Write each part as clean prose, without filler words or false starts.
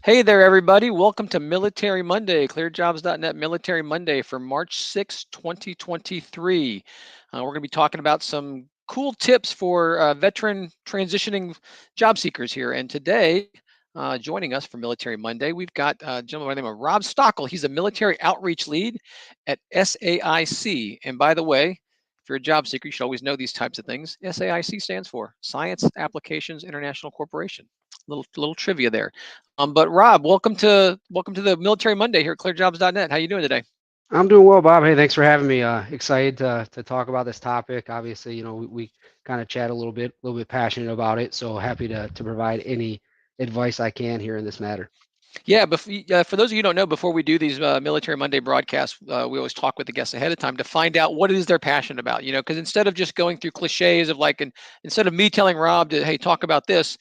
Hey there, everybody. Welcome to Military Monday, ClearedJobs.Net Military Monday for March 6th, 2023. We're going to be talking about some cool tips for veteran transitioning job seekers here. And today, joining us for Military Monday, we've got a gentleman by the name of Rob Stockel. He's a military outreach lead at SAIC. And by the way, if you're a job seeker, you should always know these types of things. SAIC stands for Science Applications International Corporation. Little trivia there. But Rob, welcome to the Military Monday here at ClearedJobs.Net. How you doing today? I'm doing well, Bob. Hey, thanks for having me. Excited to talk about this topic. Obviously, we kind of chat a little bit passionate about it. So happy to provide any advice I can here in this matter. Yeah, for those of you who don't know, before we do these Military Monday broadcasts, we always talk with the guests ahead of time to find out what it is they're passionate about. Because instead of just going through cliches of instead of me telling Rob to hey talk about this,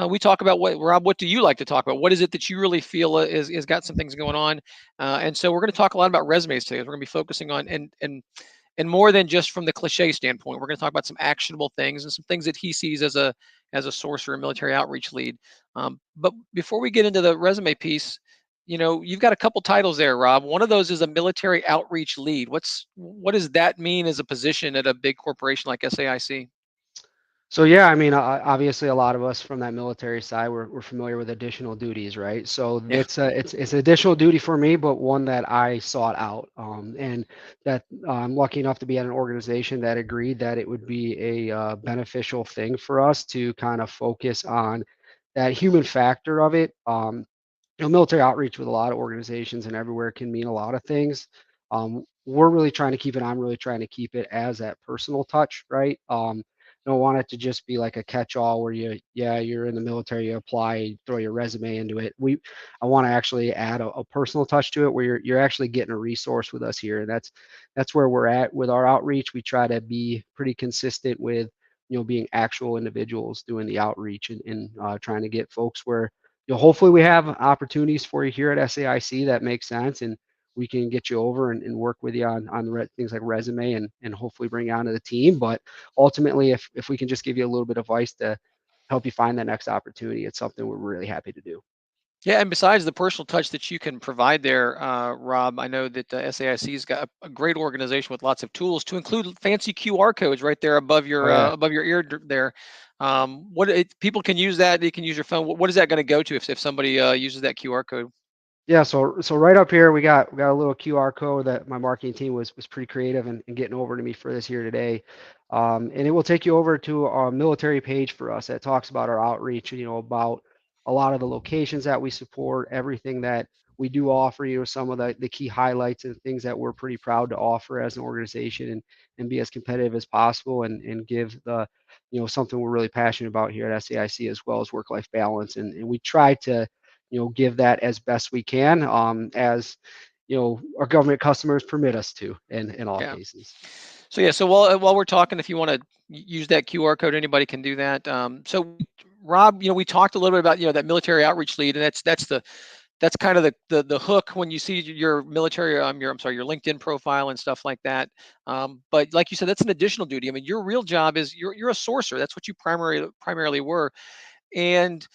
we talk about what do you like to talk about? What is it that you really feel is got some things going on? And so we're going to talk a lot about resumes today. We're going to be focusing on and more than just from the cliche standpoint. We're going to talk about some actionable things and some things that he sees as a source or a military outreach lead. But before we get into the resume piece, you've got a couple titles there, Rob. One of those is a military outreach lead. What does that mean as a position at a big corporation like SAIC? So yeah, I mean, obviously, a lot of us from that military side, we're familiar with additional duties, right? So Yeah. it's an additional duty for me, but one that I sought out, and that I'm lucky enough to be at an organization that agreed that it would be a beneficial thing for us to kind of focus on that human factor of it. Military outreach with a lot of organizations and everywhere can mean a lot of things. We're really trying to keep it. I'm really trying to keep it as that personal touch, right? Don't want it to just be like a catch-all where you're in the military, you apply, throw your resume into it. I want to actually add a personal touch to it where you're actually getting a resource with us here. And that's where we're at with our outreach. We try to be pretty consistent with being actual individuals doing the outreach and trying to get folks where hopefully we have opportunities for you here at SAIC that make sense, and we can get you over and work with you on things like resume and hopefully bring you onto the team. But ultimately, if we can just give you a little bit of advice to help you find that next opportunity, it's something we're really happy to do. Yeah, and besides the personal touch that you can provide there, Rob, I know that SAIC's got a great organization with lots of tools, to include fancy QR codes right there Oh yeah. above your ear there. People can use that. They can use your phone. What is that going to go to if somebody uses that QR code? Yeah, so right up here we got a little QR code that my marketing team was pretty creative in getting over to me for this here today, and it will take you over to our military page for us that talks about our outreach, about a lot of the locations that we support, everything that we do offer, some of the key highlights and things that we're pretty proud to offer as an organization and be as competitive as possible and give something we're really passionate about here at SAIC as well as work-life balance, and we try to give that as best we can, as our government customers permit us to in all Yeah. cases. So yeah. So while we're talking, if you want to use that QR code, anybody can do that. So Rob, we talked a little bit about that military outreach lead, and that's kind of the hook when you see your military your LinkedIn profile and stuff like that. But like you said, that's an additional duty. I mean, your real job is you're a sourcer. That's what you primarily were. And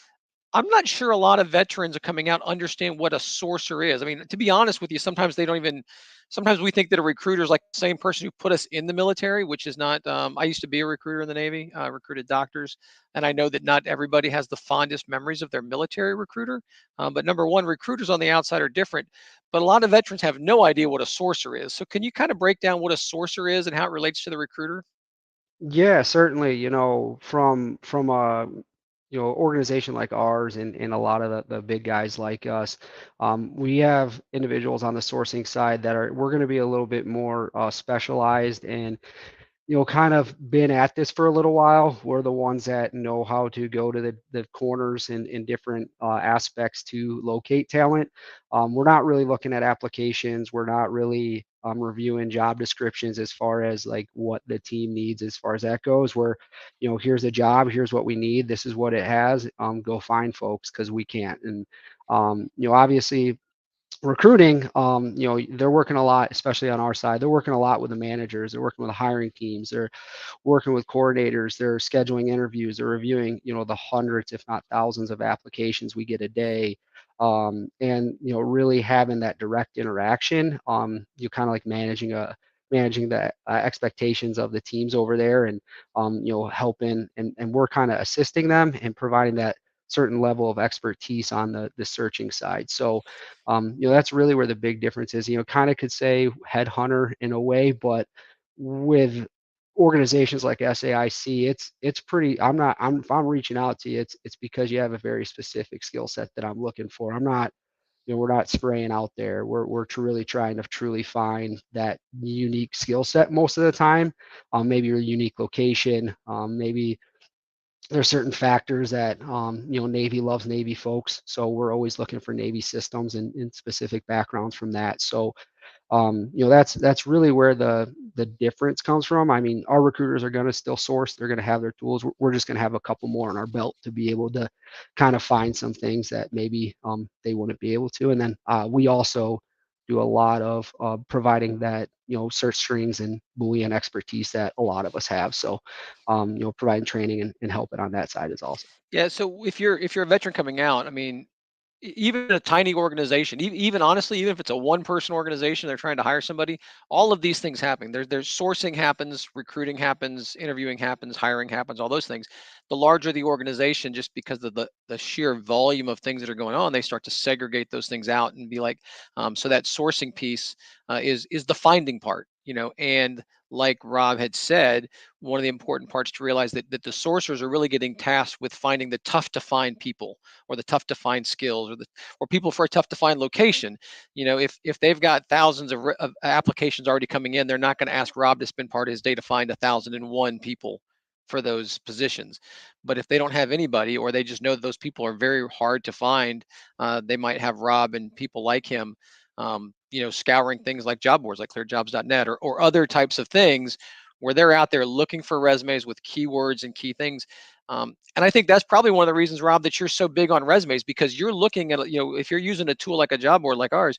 I'm not sure a lot of veterans are coming out understand what a sourcer is. I mean, to be honest with you, sometimes they don't even. Sometimes we think that a recruiter is like the same person who put us in the military, which is not. I used to be a recruiter in the Navy. I recruited doctors, and I know that not everybody has the fondest memories of their military recruiter. But number one, recruiters on the outside are different, but a lot of veterans have no idea what a sourcer is. So can you kind of break down what a sourcer is and how it relates to the recruiter? Yeah, certainly. From a organization like ours and a lot of the big guys like us, we have individuals on the sourcing side that we're going to be a little bit more specialized and kind of been at this for a little while. We're the ones that know how to go to the corners and in different aspects to locate talent. We're not really looking at applications. We're not really reviewing job descriptions as far as like what the team needs as far as that goes. Here's a job, here's what we need, this is what it has. Go find folks because we can't. And obviously recruiting, they're working a lot, especially on our side. They're working a lot with the managers. They're working with the hiring teams. They're working with coordinators. They're scheduling interviews. They're reviewing, the hundreds, if not thousands, of applications we get a day. And really having that direct interaction. You kind of like managing the expectations of the teams over there, and helping, and we're kind of assisting them and providing that certain level of expertise on the searching side. So that's really where the big difference is. Kind of could say headhunter in a way, but with organizations like SAIC, it's pretty. If I'm reaching out to you, it's because you have a very specific skill set that I'm looking for. I'm not, we're not spraying out there. We're really trying to truly find that unique skill set most of the time. Maybe your unique location. Maybe there's certain factors that Navy loves Navy folks, so we're always looking for Navy systems and specific backgrounds from that. So that's really where the difference comes from. I mean, our recruiters are going to still source. They're going to have their tools. We're just going to have a couple more on our belt to be able to kind of find some things that maybe they wouldn't be able to. And then we also do a lot of providing that search strings and Boolean expertise that a lot of us have. So providing training and helping on that side is also. Yeah. So if you're a veteran coming out, I mean, even a tiny organization, even honestly, even if it's a one-person organization, they're trying to hire somebody, all of these things happen. There's sourcing happens, recruiting happens, interviewing happens, hiring happens, all those things. The larger the organization, just because of the sheer volume of things that are going on, they start to segregate those things out and be like, so that sourcing piece is the finding part, and like Rob had said, one of the important parts to realize that the sourcers are really getting tasked with finding the tough to find people, or the tough to find skills, or people for a tough to find location. If they've got thousands of applications already coming in, they're not going to ask Rob to spend part of his day to find 1,001 people for those positions. But if they don't have anybody, or they just know that those people are very hard to find, they might have Rob and people like him, scouring things like job boards like ClearedJobs.Net, or other types of things where they're out there looking for resumes with keywords and key things. And I think that's probably one of the reasons, Rob, that you're so big on resumes, because you're looking at, if you're using a tool like a job board like ours,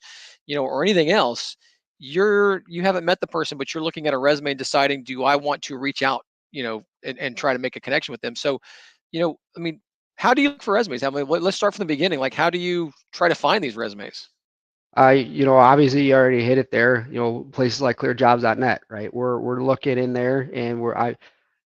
or anything else, you haven't met the person, but you're looking at a resume and deciding, do I want to reach out, and try to make a connection with them. So, I mean, how do you look for resumes? Let's start from the beginning. Like, how do you try to find these resumes? Obviously you already hit it there. Places like ClearedJobs.net, right? We're looking in there, and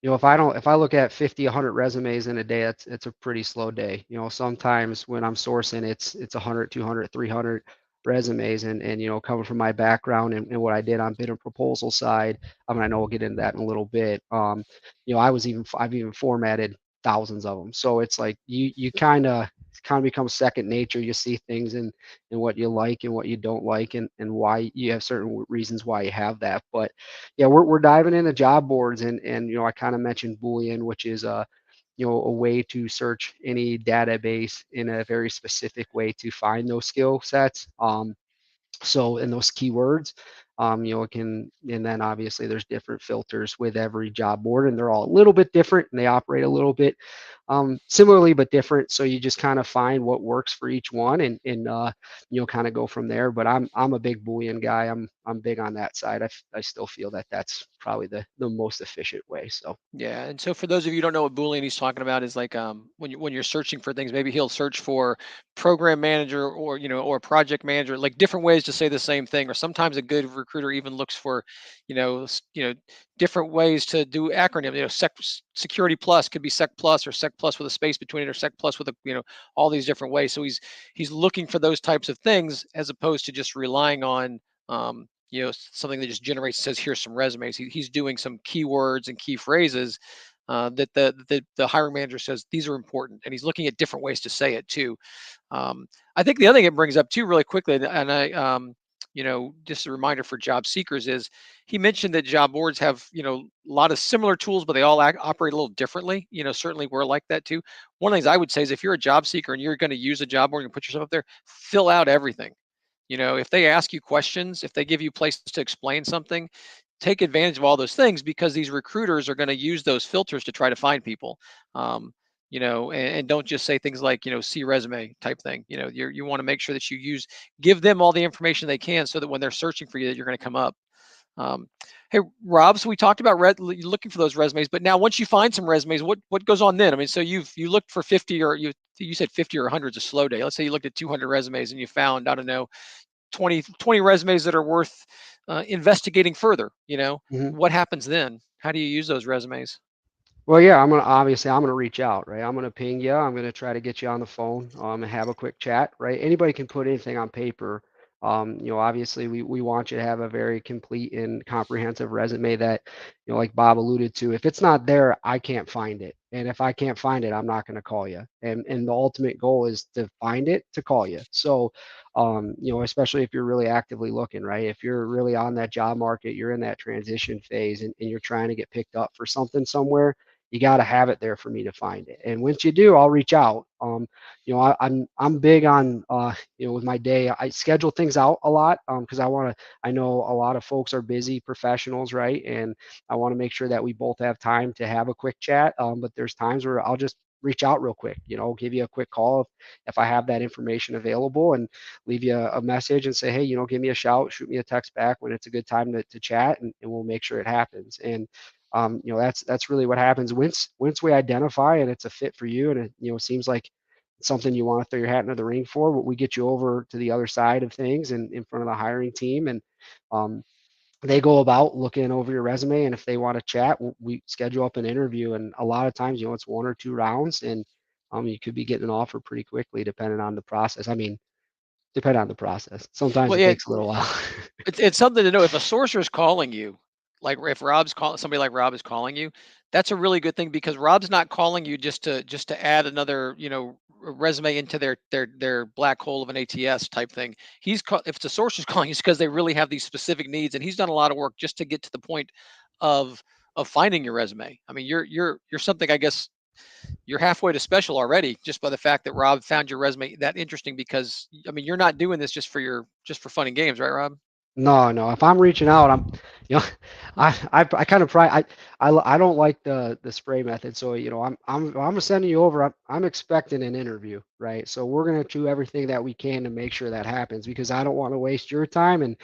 if I look at 50, 100 resumes in a day, it's a pretty slow day. Sometimes when I'm sourcing, it's 100, 200, 300 resumes, and coming from my background and what I did on bid and proposal side. I mean, I know we'll get into that in a little bit. I've even formatted thousands of them. So it's like you kind of becomes second nature. You see things and what you like and what you don't like, and why you have certain reasons why you have that. But yeah, we're diving into job boards, and I kind of mentioned Boolean, which is a way to search any database in a very specific way to find those skill sets. So in those keywords, it can, and then obviously there's different filters with every job board, and they're all a little bit different, and they operate a little bit similarly but different. So you just kind of find what works for each one, and kind of go from there. But I'm a big Boolean guy. I'm big on that side. I still feel that that's probably the most efficient way. So. Yeah, and so for those of you who don't know what Boolean he's talking about, is like, when you're searching for things, maybe he'll search for program manager, or project manager, like different ways to say the same thing. Or sometimes a good recruiter even looks for, different ways to do acronym. Security plus could be Sec plus, or Sec plus with a space between it, or Sec plus with a, all these different ways. So he's looking for those types of things, as opposed to just relying on, something that just generates, says here's some resumes. He's doing some keywords and key phrases, that the hiring manager says these are important, and he's looking at different ways to say it too. I think the other thing it brings up too, really quickly, and I, just a reminder for job seekers, is he mentioned that job boards have, a lot of similar tools, but they all operate a little differently. Certainly we're like that too. One of the things I would say is, if you're a job seeker and you're going to use a job board and put yourself up there, fill out everything. If they ask you questions, if they give you places to explain something, take advantage of all those things, because these recruiters are going to use those filters to try to find people. Um, and don't just say things like, see resume type thing. You want to make sure that give them all the information they can so that when they're searching for you, that you're going to come up. Um, hey, Rob, so we talked about looking for those resumes, but now once you find some resumes, what goes on then? I mean, so you looked for 50, or you said 50 or 100 is a slow day. Let's say you looked at 200 resumes and you found, I don't know, 20 resumes that are worth investigating further. Mhm. What happens then? How do you use those resumes? Well, yeah, I'm gonna reach out, right? I'm gonna ping you. I'm gonna try to get you on the phone, and have a quick chat, right? Anybody can put anything on paper. Obviously we want you to have a very complete and comprehensive resume that, like Bob alluded to, if it's not there, I can't find it. And if I can't find it, I'm not gonna call you. And the ultimate goal is to find it, to call you. So, especially if you're really actively looking, right? If you're really on that job market, you're in that transition phase and you're trying to get picked up for something somewhere, you got to have it there for me to find it. And once you do, I'll reach out. I'm big on, with my day, I schedule things out a lot, because I know a lot of folks are busy professionals, right? And I want to make sure that we both have time to have a quick chat. But there's times where I'll just reach out real quick, give you a quick call if I have that information available, and leave you a message and say, hey, give me a shout, shoot me a text back when it's a good time to chat, and we'll make sure it happens. And that's really what happens once we identify and it's a fit for you, and it seems like something you want to throw your hat into the ring for. But we get you over to the other side of things and in front of the hiring team, and um, they go about looking over your resume, and if they want to chat, we schedule up an interview. And a lot of times, it's 1 or 2 rounds, and you could be getting an offer pretty quickly depending on the process. I mean, depending on the process. Sometimes Well, it yeah, takes a little while. it's something to know. If a sourcer is calling you, like if somebody like Rob is calling you, that's a really good thing, because Rob's not calling you just to add another, resume into their black hole of an ATS type thing. If the source is calling you, it's because they really have these specific needs, and he's done a lot of work just to get to the point of finding your resume. I mean, you're something, I guess, you're halfway to special already, just by the fact that Rob found your resume that interesting, because I mean, you're not doing this just for fun and games, right, Rob? No, no. If I'm reaching out, you know, I kind of I don't like the spray method. So, I'm sending you over. I'm expecting an interview, right? So we're gonna do everything that we can to make sure that happens, because I don't want to waste your time, and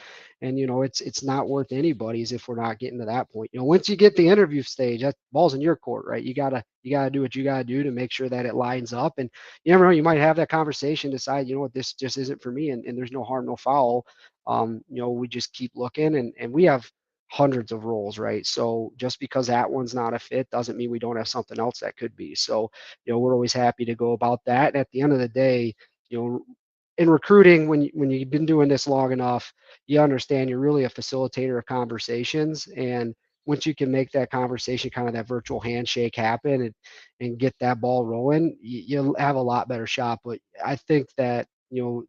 it's not worth anybody's if we're not getting to that point. Once you get the interview stage, that ball's in your court, right? You gotta do what you gotta do to make sure that it lines up. And you never know, you might have that conversation, decide, what, this just isn't for me, and there's no harm, no foul. We just keep looking, and we have hundreds of roles, right? So just because that one's not a fit doesn't mean we don't have something else that could be. So, we're always happy to go about that. And at the end of the day, you know, in recruiting, when you've been doing this long enough, you understand you're really a facilitator of conversations. And once you can make that conversation, kind of that virtual handshake happen, and get that ball rolling, you'll have a lot better shot. But I think that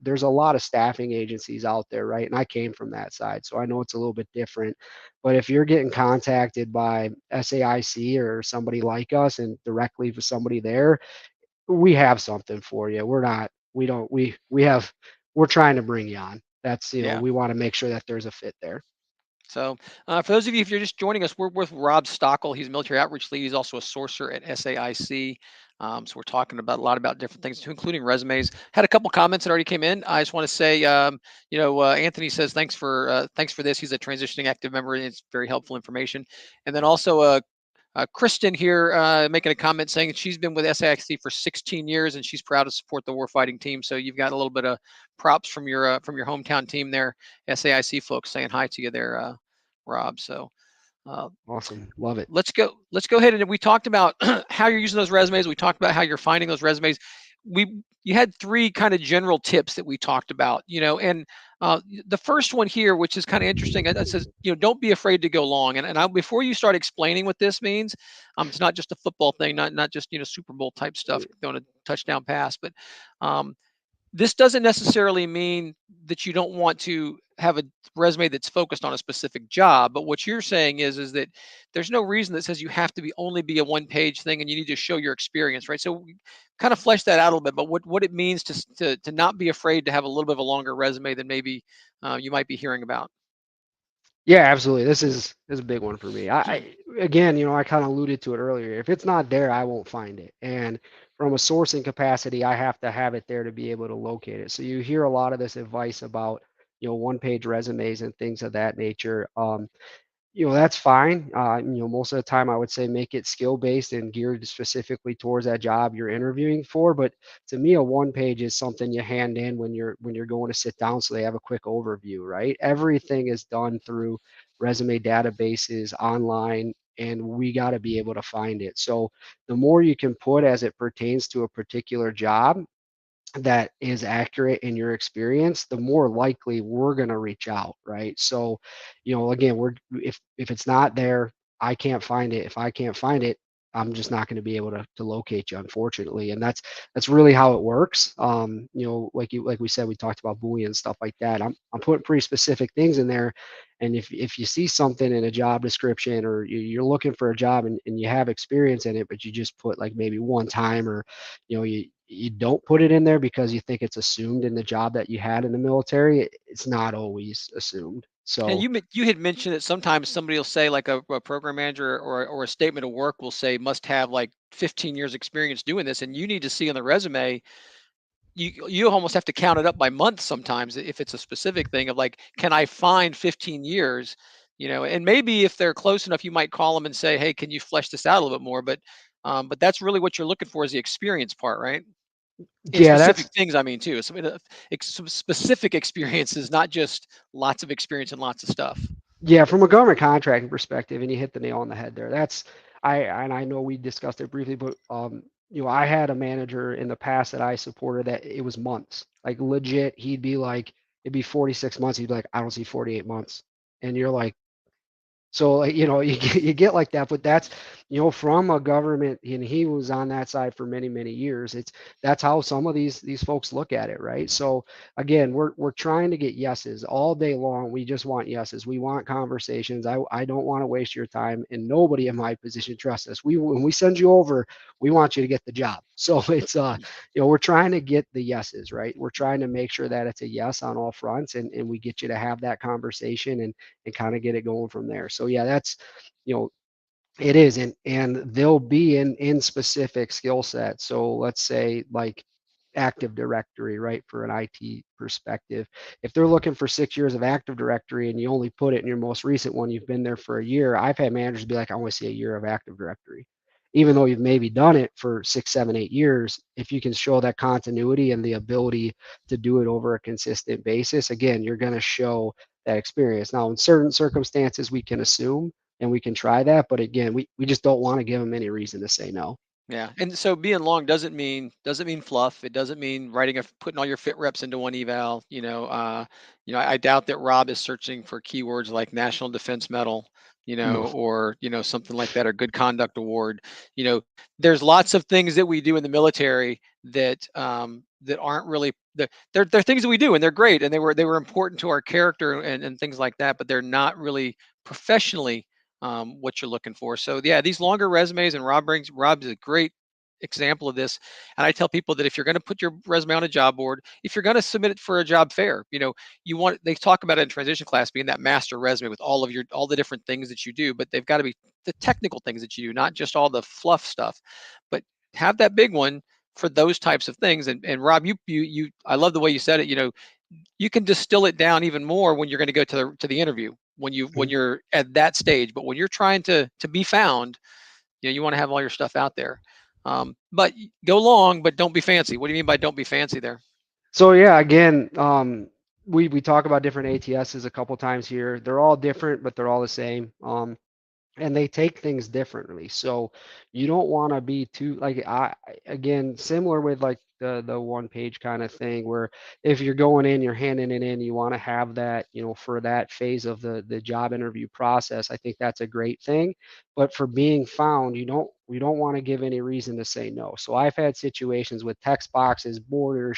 there's a lot of staffing agencies out there, right? And I came from that side, so I know it's a little bit different. But if you're getting contacted by SAIC or somebody like us and directly with somebody there, we have something for you. We don't, we have, we're trying to bring you on. That's, Yeah. we want to make sure that there's a fit there. So, for those of you, if you're just joining us, we're with Rob Stockel. He's a military outreach lead. He's also a sourcer at SAIC. So we're talking about a lot about different things, too, including resumes. Had a couple comments that already came in. I just want to say, Anthony says thanks for this. He's a transitioning active member, and it's very helpful information. And then also, Kristen here making a comment saying she's been with SAIC for 16 years and she's proud to support the warfighting team. So you've got a little bit of props from your hometown team there, SAIC folks, saying hi to you there, Rob. So uh, Awesome. Love it. let's go ahead, and we talked about how you're using those resumes. We talked about how you're finding those resumes. You had three kind of general tips that we talked about, and the first one here, which is kind of interesting, that says, don't be afraid to go long. And before you start explaining what this means, it's not just a football thing, not just Super Bowl type stuff, throwing a touchdown pass, but um, this doesn't necessarily mean that you don't want to have a resume that's focused on a specific job. But what you're saying is that there's no reason that says you have to only be a one-page thing, and you need to show your experience, right? So kind of flesh that out a little bit, but what it means to not be afraid to have a little bit of a longer resume than maybe you might be hearing about. Yeah, absolutely. This is a big one for me. again, I kind of alluded to it earlier. If it's not there, I won't find it. And from a sourcing capacity, I have to have it there to be able to locate it. So you hear a lot of this advice about, one-page resumes and things of that nature. That's fine. Most of the time I would say make it skill based and geared specifically towards that job you're interviewing for. But to me, a one page is something you hand in when you're going to sit down so they have a quick overview, right? Everything is done through resume databases online, and we got to be able to find it. So the more you can put as it pertains to a particular job that is accurate in your experience, the more likely we're going to reach out, right? So, again, if it's not there, I can't find it. If I can't find it, I'm just not going to be able to locate you, unfortunately. And that's really how it works. Like we said, we talked about Boolean and stuff like that. I'm putting pretty specific things in there. And if you see something in a job description, or you're looking for a job and you have experience in it, but you just put like maybe one time, or you don't put it in there because you think it's assumed in the job that you had in the military, it's not always assumed. And So you had mentioned that sometimes somebody will say, like a program manager or a statement of work will say must have like 15 years experience doing this, and you need to see on the resume. You almost have to count it up by month sometimes if it's a specific thing of like, can I find 15 years? And maybe if they're close enough, you might call them and say, hey, can you flesh this out a little bit more? But that's really what you're looking for, is the experience part, right? In yeah, specific that's things, I mean, too. Some specific experiences, not just lots of experience and lots of stuff. yeah, from a government contracting perspective, and you hit the nail on the head there. I know we discussed it briefly, but I had a manager in the past that I supported that it was months, like legit. He'd be like, it'd be 46 months. He'd be like, I don't see 48 months, and you're like, so, you get like that, but that's, from a government, and he was on that side for many, many years. That's how some of these folks look at it, right? So again, we're trying to get yeses all day long. We just want yeses. We want conversations. I don't want to waste your time, and nobody in my position trusts us. When we send you over, we want you to get the job. So it's we're trying to get the yeses, right? We're trying to make sure that it's a yes on all fronts, and we get you to have that conversation and kind of get it going from there. So yeah, that's you know it is, and they'll be in specific skill sets. So let's say like Active Directory, right, for an IT perspective. If they're looking for 6 years of Active Directory and you only put it in your most recent one, you've been there for a year. I've had managers be like, I want to see a year of Active Directory. Even though you've maybe done it for 6, 7, 8 years, if you can show that continuity and the ability to do it over a consistent basis, again, you're going to show that experience. Now, in certain circumstances, we can assume and we can try that, but again, we just don't want to give them any reason to say no. Yeah, and so being long doesn't mean fluff. It doesn't mean putting all your fit reps into one eval. I doubt that Rob is searching for keywords like National Defense Medal, No. or something like that, or Good Conduct Award. There's lots of things that we do in the military that aren't really they're things that we do, and they're great, and they were important to our character and things like that, but they're not really professionally what you're looking for. So yeah, these longer resumes, and Rob's a great example of this. And I tell people that if you're going to put your resume on a job board, if you're going to submit it for a job fair, they talk about it in transition class being that master resume with all the different things that you do, but they've got to be the technical things that you do, not just all the fluff stuff, but have that big one for those types of things. And Rob, I love the way you said it. You can distill it down even more when you're going to go to the interview, when you're at that stage. But when you're trying to be found, you want to have all your stuff out there. But go long, but don't be fancy. What do you mean by don't be fancy there? So yeah, again, we talk about different ATSs a couple times here. They're all different, but they're all the same. And they take things differently. So you don't want to be too like again, similar with like the one page kind of thing, where if you're going in, you're handing it in, you want to have that, for that phase of the job interview process. I think that's a great thing. But for being found, you don't want to give any reason to say no. So I've had situations with text boxes, borders,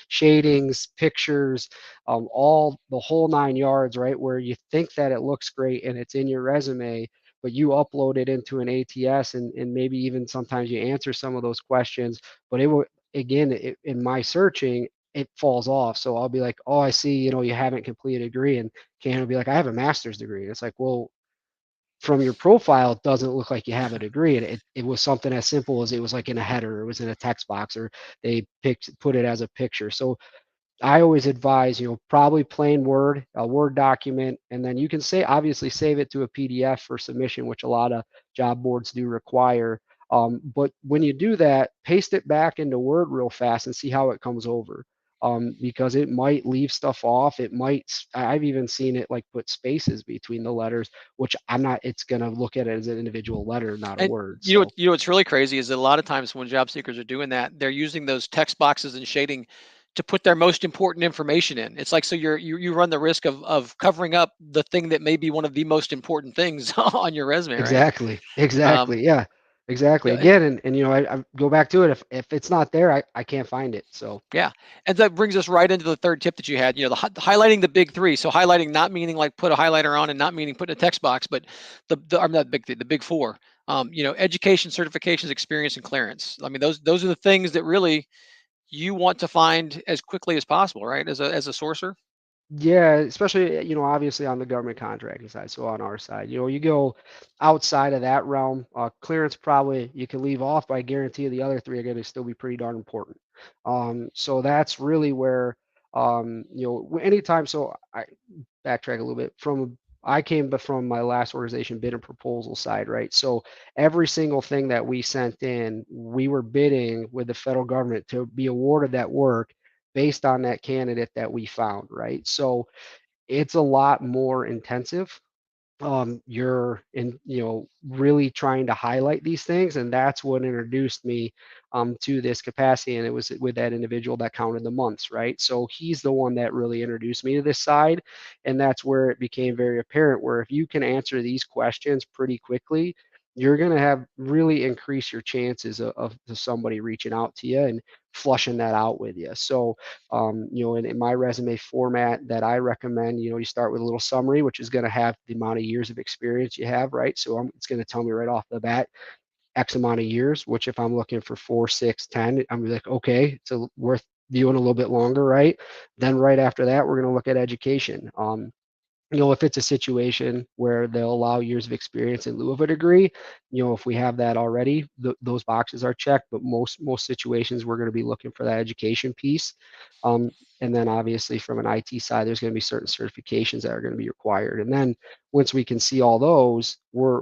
shadings, pictures, all the whole 9 yards, right? Where you think that it looks great and it's in your resume, but you upload it into an ATS, and maybe even sometimes you answer some of those questions, but it will, again, in my searching, it falls off. So I'll be like, oh, I see, you haven't completed a degree. And Ken will be like, I have a master's degree. It's like, well, from your profile, it doesn't look like you have a degree. And it was something as simple as it was like in a header, it was in a text box, or they put it as a picture. So I always advise, probably plain Word, a Word document, and then you can obviously save it to a PDF for submission, which a lot of job boards do require. But when you do that, paste it back into Word real fast and see how it comes over. Because it might leave stuff off. I've even seen it like put spaces between the letters, which it's going to look at it as an individual letter, not a And word. you know, So you know what's really crazy is that a lot of times when job seekers are doing that, they're using those text boxes and shading to put their most important information in. It's like, so you run the risk of covering up the thing that may be one of the most important things on your resume, right? exactly, Um, exactly. Yeah, exactly. yeah, and Again, and I go back to it. If it's not there, I can't find it. So yeah, and that brings us right into the third tip that you had. Highlighting the big three. So highlighting not meaning like put a highlighter on, and not meaning put in a text box, but I'm not big three, the big four. Education, certifications, experience, and clearance. I mean, those are the things that really you want to find as quickly as possible, right? As a sourcer. yeah, especially, obviously on the government contracting side. So on our side, you go outside of that realm, clearance probably you can leave off, but I guarantee you the other three are going to still be pretty darn important. So that's really where, anytime. So I backtrack a little bit I came from my last organization bid and proposal side, right? So every single thing that we sent in, we were bidding with the federal government to be awarded that work based on that candidate that we found, right? So it's a lot more intensive. You're really trying to highlight these things, and that's what introduced me to this capacity. And it was with that individual that counted the months, right? So he's the one that really introduced me to this side, and that's where it became very apparent. Where if you can answer these questions pretty quickly, you're going to have really increase your chances of somebody reaching out to you and flushing that out with you. So in my resume format that I recommend, you start with a little summary, which is going to have the amount of years of experience you have, right? So it's going to tell me right off the bat X amount of years, which if I'm looking for 4, 6, 10, I'm like, okay, it's worth viewing a little bit longer, right? Then right after that, we're going to look at education. If it's a situation where they'll allow years of experience in lieu of a degree, if we have that already, those boxes are checked. But most situations, we're going to be looking for that education piece. Um, and then obviously from an IT side, there's going to be certain certifications that are going to be required. And then once we can see all those, we're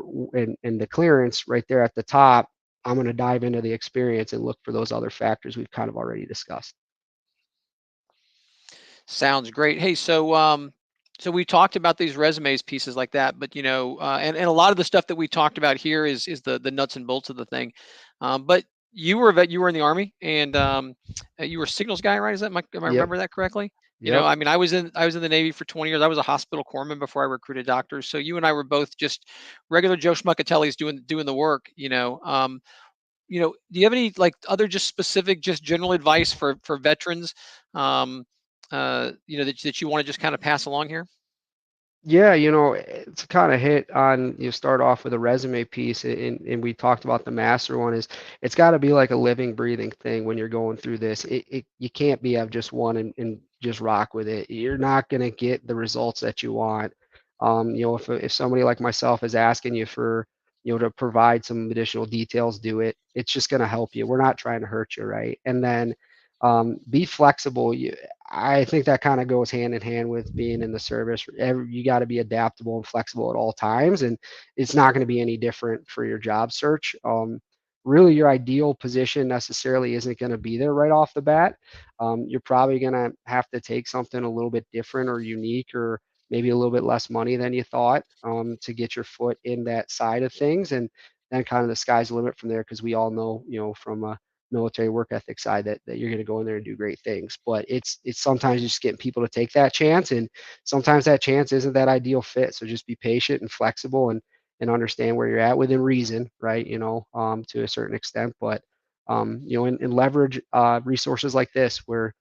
in the clearance right there at the top. I'm going to dive into the experience and look for those other factors we've kind of already discussed. Sounds great. Hey, so we talked about these resumes pieces like that, but and a lot of the stuff that we talked about here is the nuts and bolts of the thing. But you were a vet, you were in the Army, and you were a signals guy, right? Am I Yep. remember that correctly? Yep. I mean, I was in the Navy for 20 years. I was a hospital corpsman before I recruited doctors. So you and I were both just regular Joe Schmuckatellis doing the work. Do you have any like other just specific, just general advice for veterans, um, that you want to just kind of pass along here? Yeah, it's kind of hit on, you start off with a resume piece, and we talked about the master one. Is it's got to be like a living, breathing thing when you're going through this. You can't be have just one and just rock with it. You're not going to get the results that you want. If somebody like myself is asking you for, to provide some additional details, do it. It's just going to help you. We're not trying to hurt you, right? And then be flexible. I think that kind of goes hand in hand with being in the service. You got to be adaptable and flexible at all times, and it's not going to be any different for your job search. Really, your ideal position necessarily isn't going to be there right off the bat. You're probably going to have to take something a little bit different or unique, or maybe a little bit less money than you thought, to get your foot in that side of things, and then kind of the sky's the limit from there, because we all know, from a military work ethic side, that you're going to go in there and do great things. But it's sometimes just getting people to take that chance, and sometimes that chance isn't that ideal fit. So just be patient and flexible, and understand where you're at within reason, right? To a certain extent. But and leverage resources like this, where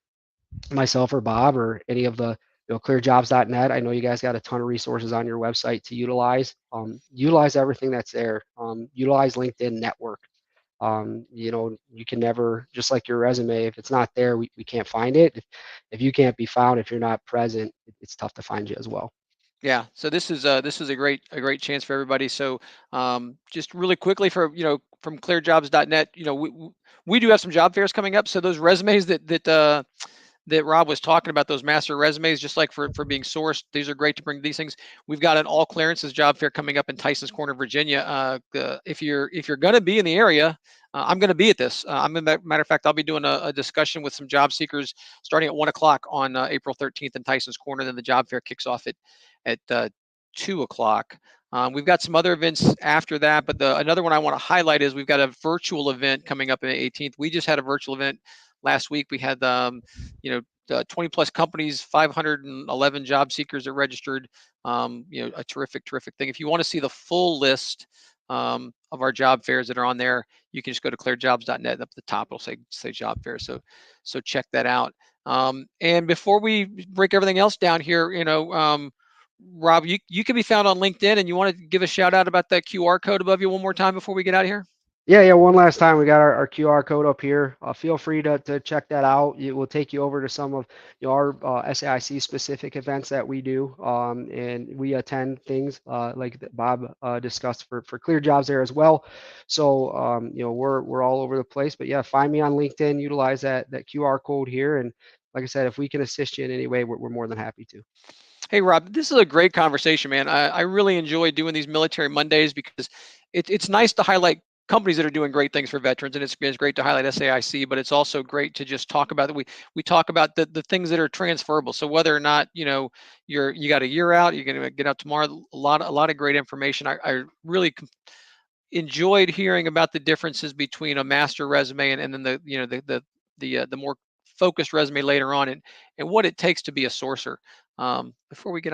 myself or Bob or any of the, ClearedJobs.Net. I know you guys got a ton of resources on your website to utilize. Utilize everything that's there. Utilize LinkedIn network. You can never, just like your resume, if it's not there, we can't find it. If you can't be found, if you're not present, it's tough to find you as well. Yeah, so this is a great chance for everybody. So just really quickly for from ClearedJobs.Net, we do have some job fairs coming up. So those resumes that Rob was talking about, those master resumes, just like for being sourced, these are great to bring these things. We've got an all clearances job fair coming up in Tyson's Corner, Virginia. If you're going to be in the area, I'm going to be at this. Matter of fact, I'll be doing a discussion with some job seekers starting at 1 o'clock on April 13th in Tyson's Corner. Then the job fair kicks off at 2 o'clock. We've got some other events after that, but another one I want to highlight is we've got a virtual event coming up on the 18th. We just had a virtual event last week. We had 20 plus companies, 511 job seekers that registered. A terrific thing. If you want to see the full list of our job fairs that are on there, you can just go to ClearedJobs.Net. Up at the top, it'll say job fair. So check that out. And before we break everything else down here, Rob, you can be found on LinkedIn, and you want to give a shout out about that QR code above you one more time before we get out of here? Yeah, one last time. We got our QR code up here. Feel free to check that out. It will take you over to some of our SAIC specific events that we do, and we attend things like that Bob discussed for Clear Jobs there as well. So we're all over the place. But yeah, find me on LinkedIn. Utilize that QR code here, and like I said, if we can assist you in any way, we're more than happy to. Hey, Rob, this is a great conversation, man. I really enjoy doing these Military Mondays because it's nice to highlight companies that are doing great things for veterans, and it's great to highlight SAIC, but it's also great to just talk about that. We talk about the things that are transferable. So whether or not you got a year out, you're going to get out tomorrow, a lot of great information. I really enjoyed hearing about the differences between a master resume and then the more focused resume later on, and what it takes to be a sourcer. Before we get,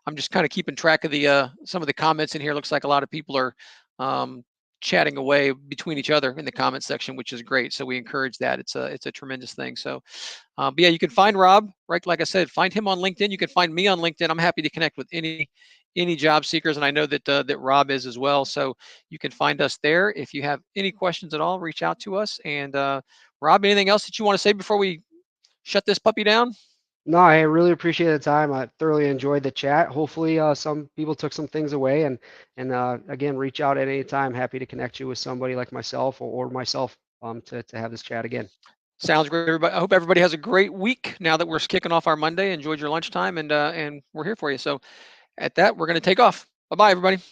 I'm just kind of keeping track of the some of the comments in here. Looks like a lot of people are um, chatting away between each other in the comment section, which is great. So we encourage that. It's a tremendous thing. So, but yeah, you can find Rob, right? Like I said, find him on LinkedIn. You can find me on LinkedIn. I'm happy to connect with any job seekers, and I know that Rob is as well. So you can find us there. If you have any questions at all, reach out to us. And Rob, anything else that you want to say before we shut this puppy down? No, I really appreciate the time. I thoroughly enjoyed the chat. Hopefully, some people took some things away, and again, reach out at any time. Happy to connect you with somebody like myself or myself to have this chat again. Sounds great, everybody. I hope everybody has a great week now that we're kicking off our Monday. Enjoyed your lunchtime, and we're here for you. So at that, we're going to take off. Bye bye, everybody.